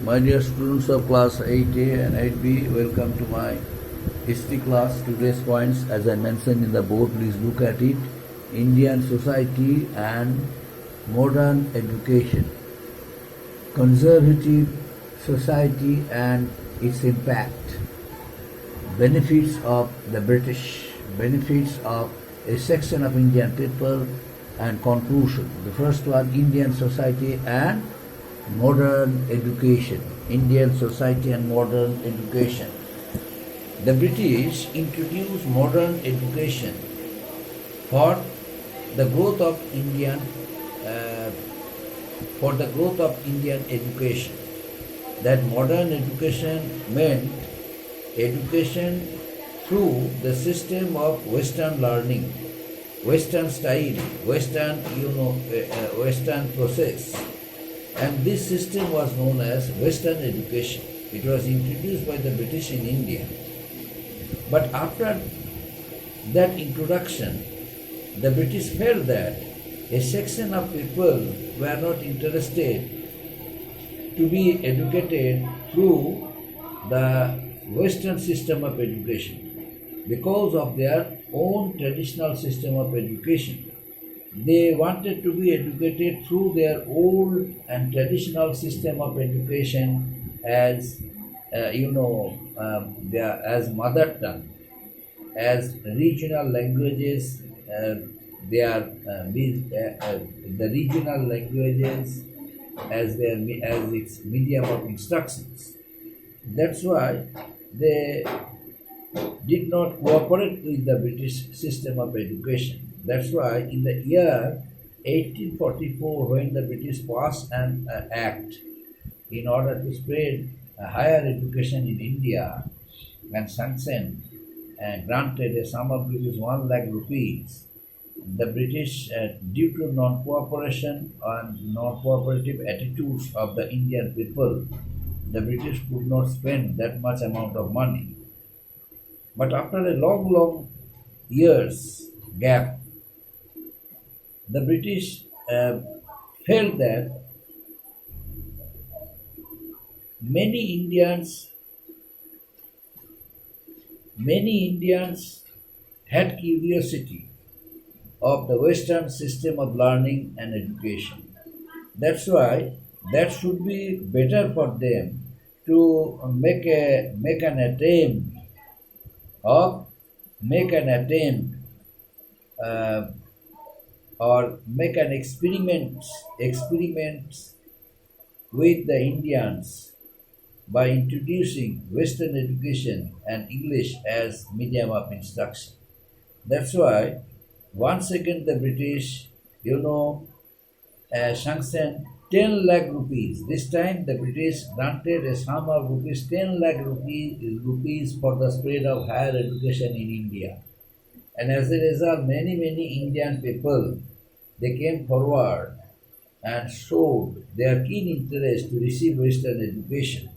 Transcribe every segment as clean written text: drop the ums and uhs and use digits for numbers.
My dear students of class 8A and 8B, welcome to my history class. Today's points, as I mentioned in the board, please look at it. Indian society and modern education. Conservative society and its impact. Benefits of the British. Benefits of a section of Indian people and conclusion. The first one, Indian society and modern education. Indian society and modern education. The British introduced modern education for the growth of Indian education. That modern education meant education through the system of Western learning, Western style, Western process. And this system was known as Western education. It was introduced by the British in India. But after that introduction, the British felt that a section of people were not interested to be educated through the Western system of education because of their own traditional system of education. They wanted to be educated through their old and traditional system of education as as mother tongue, as regional languages. The regional languages as its medium of instructions. That's why they did not cooperate with the British system of education. That's why in the year 1844, when the British passed an act in order to spread higher education in India and sanctioned and granted a sum of rupees 1 lakh rupees, the British, due to non-cooperation and non-cooperative attitudes of the Indian people, the British could not spend that much amount of money. But after a long years gap, the British felt that many Indians had curiosity of the Western system of learning and education. That's why that should be better for them to make an attempt or make an experiments with the Indians by introducing Western education and English as medium of instruction. That's why once again the British, sanctioned 10 lakh rupees. This time the British granted a sum of rupees 10 lakh rupees for the spread of higher education in India. And as a result, many Indian people, they came forward and showed their keen interest to receive Western education.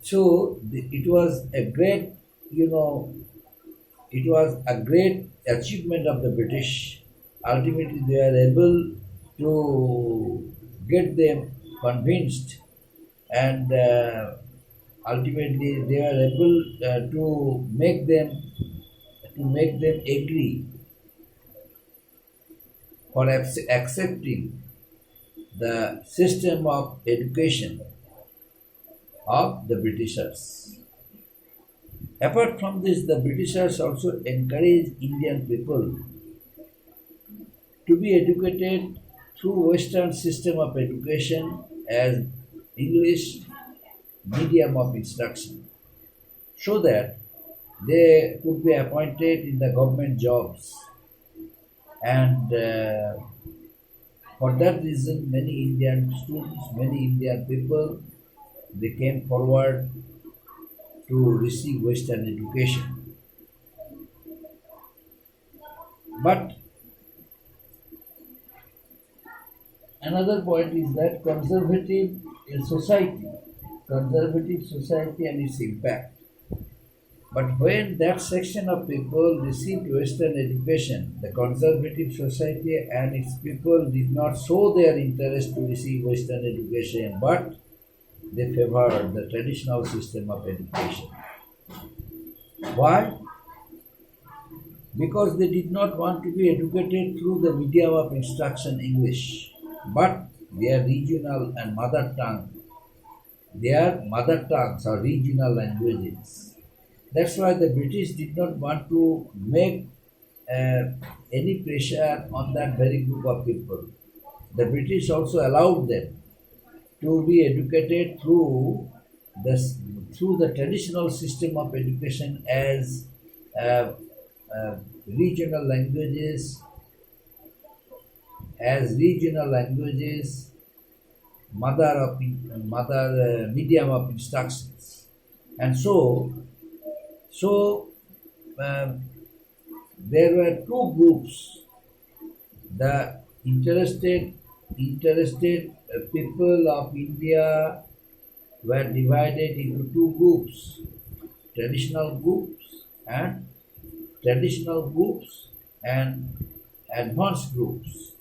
So it was a great, achievement of the British. Ultimately, they are able to get them convinced, and ultimately they are able to make them agree for accepting the system of education of the Britishers. Apart from this, the Britishers also encouraged Indian people to be educated through Western system of education as English medium of instruction, so that they could be appointed in the government jobs. And for that reason, many Indian students, many Indian people, they came forward to receive Western education. But another point is that conservative society and its impact. But when that section of people received Western education, the conservative society and its people did not show their interest to receive Western education, but they favored the traditional system of education. Why? Because they did not want to be educated through the medium of instruction English, but their regional and mother tongue, their mother tongues or regional languages. That's why the British did not want to make uh, any pressure on that very group of people. The British also allowed them to be educated the through the traditional system of education uh, uh, regional languages, regional languages, mother medium of instructions, and so um, there were two groups. The interested people of India were divided into two groups: traditional groups and traditional groups and advanced groups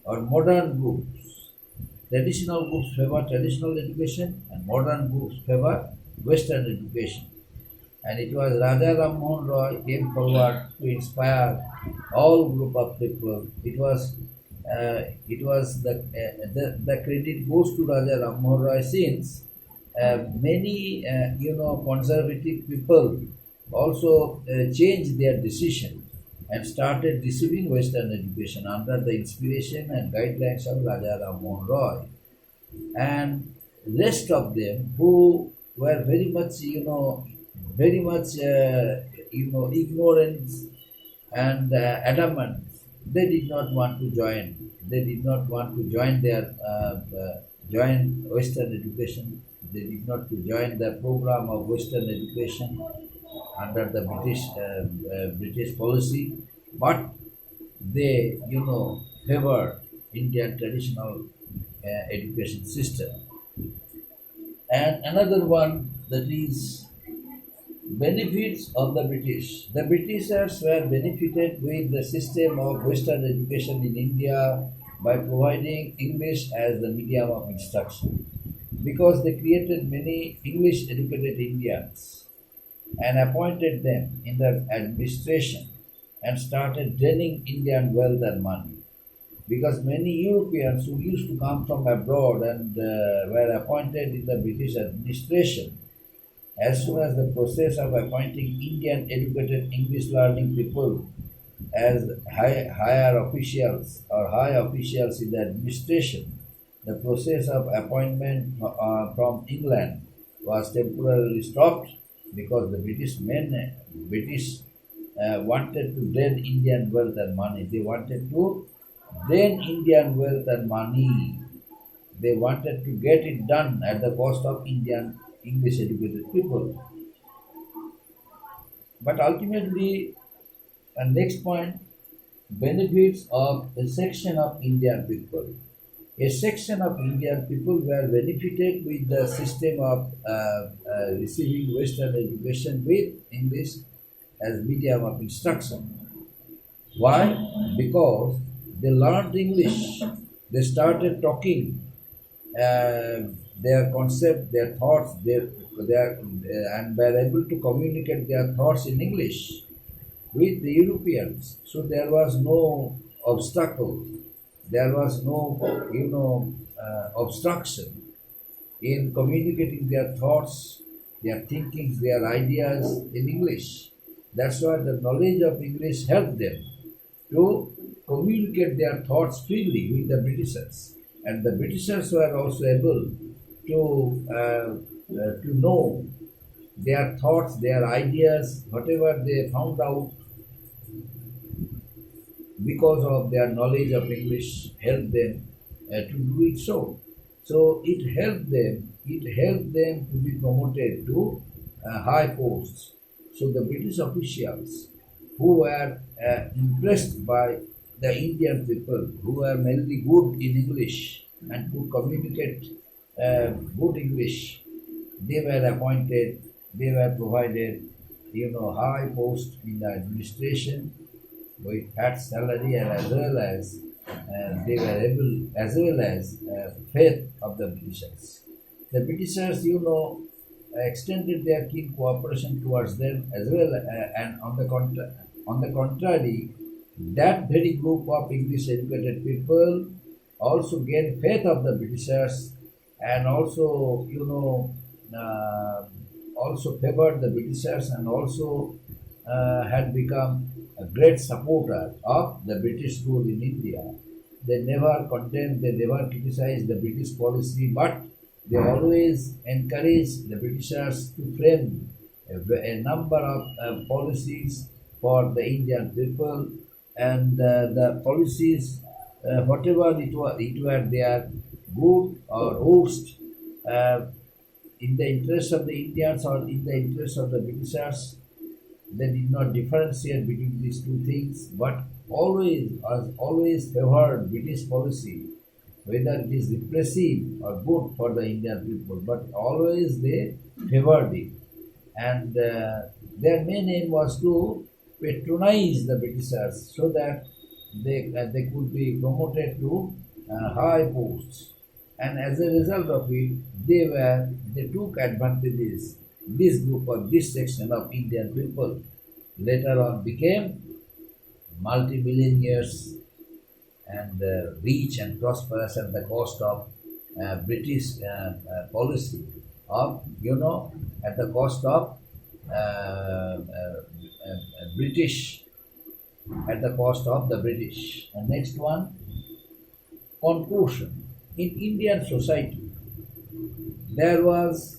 or modern groups. Traditional groups favor traditional education and modern groups favor Western education. And it was Raja Ram Mohan Roy came forward to inspire all group of people. It was the credit goes to Raja Ram Mohan Roy since many conservative people also changed their decision and started receiving Western education under the inspiration and guidelines of Raja Ram Mohan Roy, and rest of them who were very much ignorant and adamant, they did not want to join their join Western education. They did not to join the program of Western education under the British policy, but they favored Indian traditional education system. And another one, that is benefits of the British. The Britishers were benefited with the system of Western education in India by providing English as the medium of instruction, because they created many English educated Indians and appointed them in the administration and started draining Indian wealth and money. Because many Europeans who used to come from abroad and were appointed in the British administration, as soon as the process of appointing Indian educated English learning people as higher officials or high officials in the administration, the process of appointment from England was temporarily stopped because the British wanted to drain Indian wealth and money. They wanted to drain Indian wealth and money. They wanted to get it done at the cost of Indian English educated people. But ultimately, and next point, benefits of a section of Indian people. A section of Indian people were benefited with the system of receiving Western education with English as medium of instruction. Why? Because they learned English. They started talking their concept, their thoughts, and were able to communicate their thoughts in English with the Europeans. So there was no obstacle, there was no, obstruction in communicating their thoughts, their thinkings, their ideas in English. That's why the knowledge of English helped them to communicate their thoughts freely with the Britishers. And the Britishers were also able to know their thoughts, their ideas, whatever they found out because of their knowledge of English, helped them to do it so. So it helped them to be promoted to high posts. So the British officials who were impressed by the Indian people, who were mainly good in English and could communicate good English, they were appointed, they were provided, high post in the administration with fat salary, and as well as they were able, as well as faith of the Britishers. The Britishers, extended their keen cooperation towards them as well, and on the contrary, that very group of English educated people also gained faith of the Britishers, and also favored the Britishers, and also had become a great supporter of the British rule in India. They never condemned, they never criticized the British policy, but they always encouraged the Britishers to frame a number of policies for the Indian people, and the policies, whatever it were, they are good or worst, uh, in the interest of the Indians or in the interest of the Britishers. They did not differentiate between these two things, but always favored British policy, whether it is repressive or good for the Indian people, but always they favored it. And their main aim was to patronize the Britishers so that they could be promoted to high posts. And as a result of it, they took advantages. This group or this section of Indian people later on became multi-billionaires and rich and prosperous at the cost of British policy of, at the cost of British, at the cost of the British. And next one, conclusion. In Indian society, there was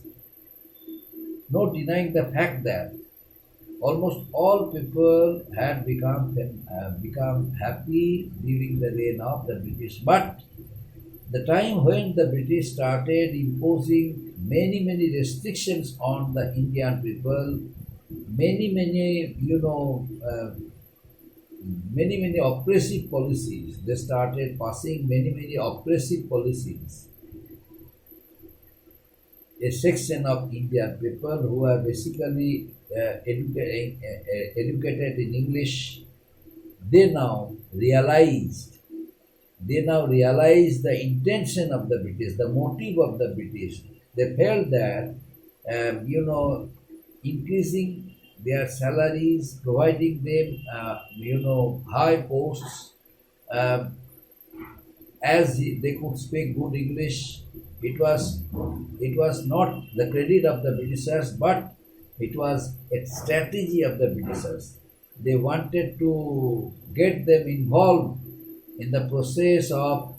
no denying the fact that almost all people had become happy during the reign of the British. But the time when the British started imposing many restrictions on the Indian people, many oppressive policies. They started passing many oppressive policies. A section of Indian people who are basically educated in English, they now realized the intention of the British, the motive of the British. They felt that, increasing their salaries, providing them, high posts, uh, as they could speak good English. It was not the credit of the Britishers, but it was a strategy of the Britishers. They wanted to get them involved in the process of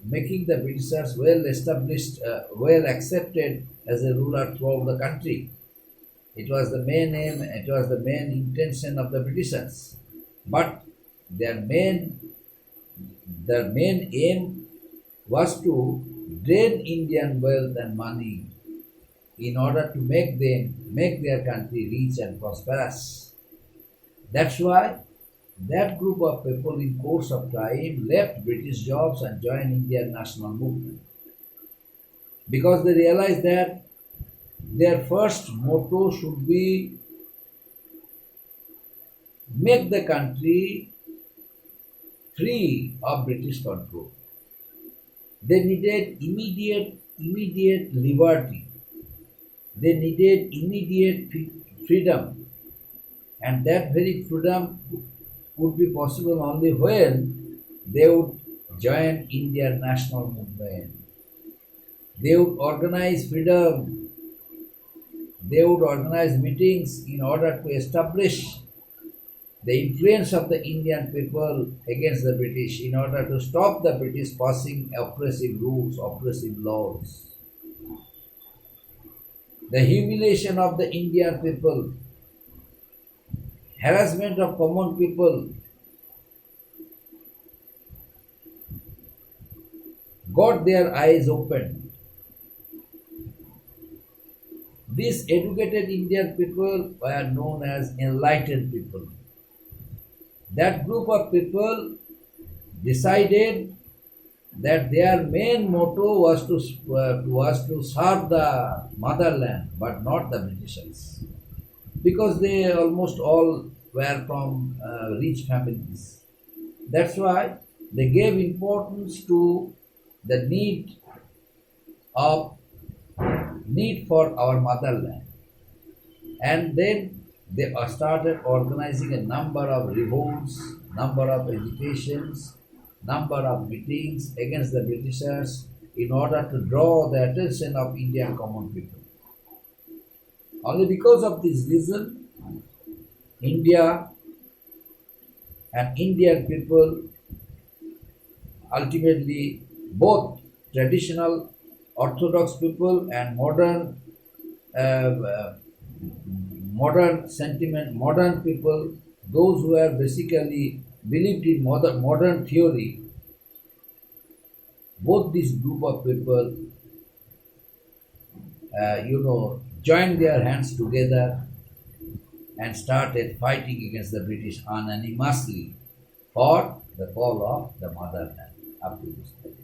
making the Britishers well established, well accepted as a ruler throughout the country. It was the main aim, it was the main intention of the Britishers. But their main aim was to drain Indian wealth and money in order to make their country rich and prosperous. That's why that group of people in course of time left British jobs and joined Indian national movement, because they realized that their first motto should be make the country free of British control. They needed immediate liberty. They needed immediate freedom, and that very freedom would be possible only when they would join Indian national movement. They would organize freedom. They would organize meetings in order to establish the influence of the Indian people against the British, in order to stop the British passing oppressive rules, oppressive laws. The humiliation of the Indian people, harassment of common people, got their eyes opened. These educated Indian people were known as enlightened people. That group of people decided that their main motto was to serve the motherland, but not the Britishers, because they almost all were from rich families. That's why they gave importance to the of need for our motherland. And then they started organizing a number of revolts, number of agitations, number of meetings against the Britishers in order to draw the attention of Indian common people. Only because of this reason, India and Indian people ultimately, both traditional Orthodox people and uh, modern sentiment, modern people, those who have basically believed in modern theory, both this group of people, joined their hands together and started fighting against the British unanimously for the fall of the motherland up to this point.